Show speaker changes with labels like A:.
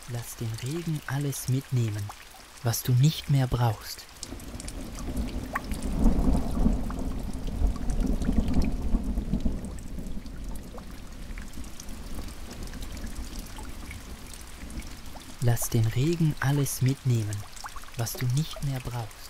A: Lass den Regen alles mitnehmen, was du nicht mehr brauchst. Lass den Regen alles mitnehmen, was du nicht mehr brauchst.